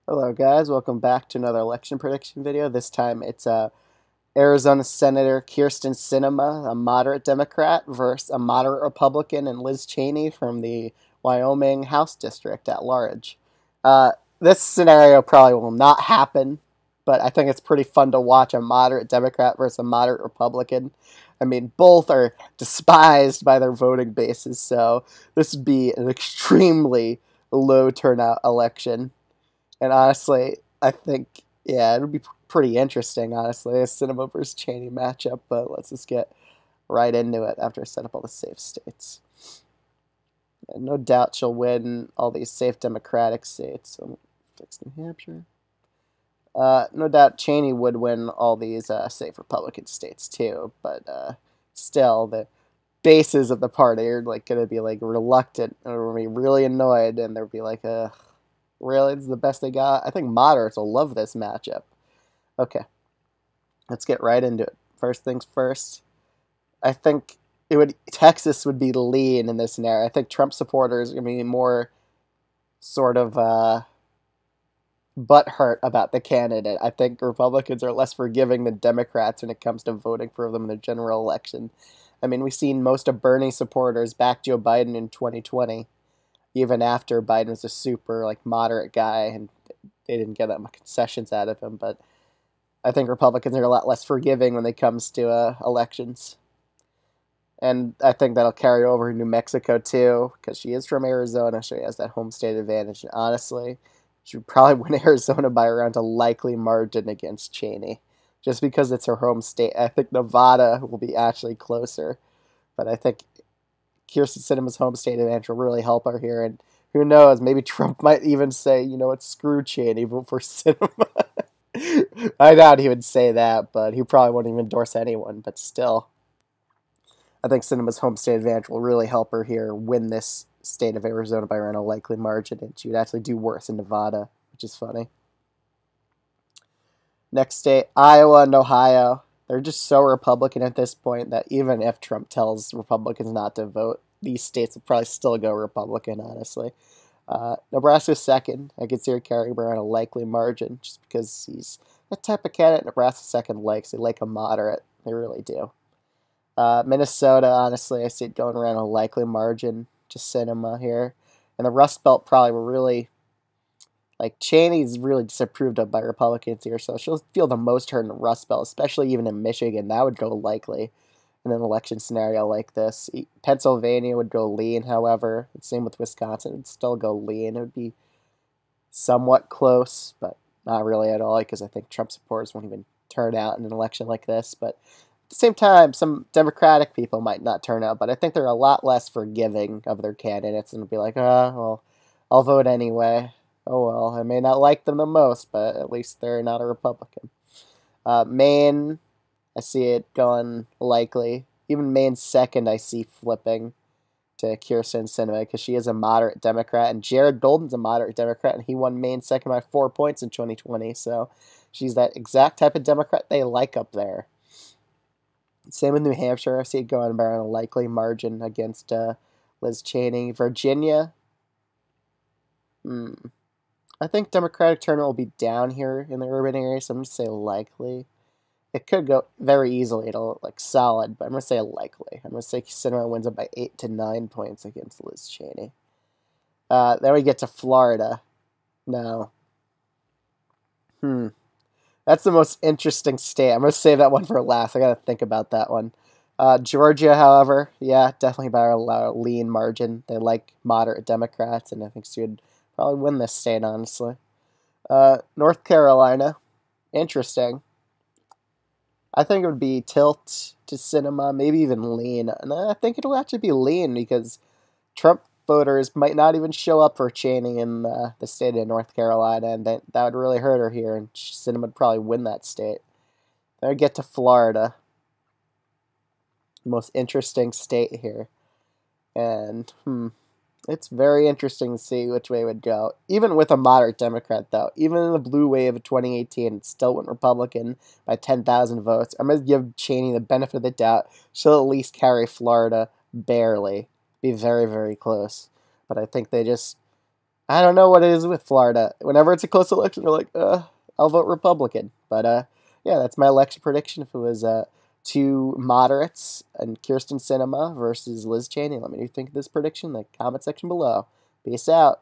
Hello guys, welcome back to another election prediction video. This time it's Arizona Senator Kyrsten Sinema, a moderate Democrat, versus a moderate Republican and Liz Cheney from the Wyoming House District at large. Uh, this scenario probably will not happen, but I think it's pretty fun to watch a moderate Democrat versus a moderate Republican. I mean, both are despised by their voting bases, so this would be an extremely low turnout election. And honestly, I think, yeah, it'll be pretty interesting, honestly, a Sinema versus Cheney matchup. But let's just get right into it after I set up all the safe states. And no doubt she'll win all these safe Democratic states. So fix New Hampshire. No doubt Cheney would win all these safe Republican states too. But still, the bases of the party are like going to be like reluctant or be really annoyed, and they'll be like, really, this is the best they got. I think moderates will love this matchup. Okay, let's get right into it. First things first, I think Texas would be lean in this scenario. I think Trump supporters are going to be more sort of butthurt about the candidate. I think Republicans are less forgiving than Democrats when it comes to voting for them in the general election. I mean, we've seen most of Bernie supporters back Joe Biden in 2020, even after Biden was a super like moderate guy and they didn't get that much concessions out of him. But I think Republicans are a lot less forgiving when it comes to elections. And I think that'll carry over in New Mexico too, because she is from Arizona. She has that home state advantage. And honestly, she would probably win Arizona by around a likely margin against Cheney, just because it's her home state. I think Nevada will be actually closer, but I think Kyrsten Sinema's home state advantage will really help her here. And who knows, maybe Trump might even say, you know what, screw Cheney, vote for Sinema. I doubt he would say that, but he probably wouldn't even endorse anyone. But still, I think Sinema's home state advantage will really help her here win this state of Arizona by around a likely margin, and she would actually do worse in Nevada, which is funny. Next state, Iowa and Ohio. They're just so Republican at this point that even if Trump tells Republicans not to vote, these states will probably still go Republican, honestly. Nebraska's second. I could see her carrying around a likely margin just because he's the type of candidate Nebraska second likes. They like a moderate. They really do. Minnesota, honestly, I see it going around a likely margin. Just Sinema here. And the Rust Belt probably will really, like, Cheney's really disapproved of by Republicans here, so she'll feel the most hurt in the Rust Belt, especially even in Michigan. That would go likely in an election scenario like this. Pennsylvania would go lean, however. Same with Wisconsin. It would still go lean. It would be somewhat close, but not really at all, because I think Trump supporters won't even turn out in an election like this. But at the same time, some Democratic people might not turn out, but I think they're a lot less forgiving of their candidates and be like, well, I'll vote anyway. Oh well, I may not like them the most, but at least they're not a Republican. Maine, I see it going likely. Even Maine's second, I see flipping to Kyrsten Sinema because she is a moderate Democrat, and Jared Golden's a moderate Democrat, and he won Maine's second by 4 points in 2020. So she's that exact type of Democrat they like up there. Same with New Hampshire. I see it going by a likely margin against Liz Cheney. Virginia, I think Democratic turnout will be down here in the urban area, so I'm going to say likely. It could go very easily to like solid, but I'm going to say likely. I'm going to say Sinema wins it by 8 to 9 points against Liz Cheney. Then we get to Florida. Now, that's the most interesting state. I'm going to save that one for last. I got to think about that one. Georgia, however, yeah, definitely by a lean margin. They like moderate Democrats, and I think she would probably win this state, honestly. North Carolina, interesting. I think it would be tilt to Sinema, maybe even lean. And I think it'll actually be lean because Trump voters might not even show up for Cheney in the state of North Carolina, and that would really hurt her here, and Sinema would probably win that state. Then we get to Florida, the most interesting state here. And, it's very interesting to see which way it would go. Even with a moderate Democrat, though, even in the blue wave of 2018, it still went Republican by 10,000 votes. I'm going to give Cheney the benefit of the doubt. She'll at least carry Florida barely. Be very, very close. But I think they just I don't know what it is with Florida. Whenever it's a close election, they're like, I'll vote Republican. But yeah, that's my election prediction. If it was two moderates and Kirsten Sinema versus Liz Cheney, let me know what you think of this prediction in the comment section below. Peace out.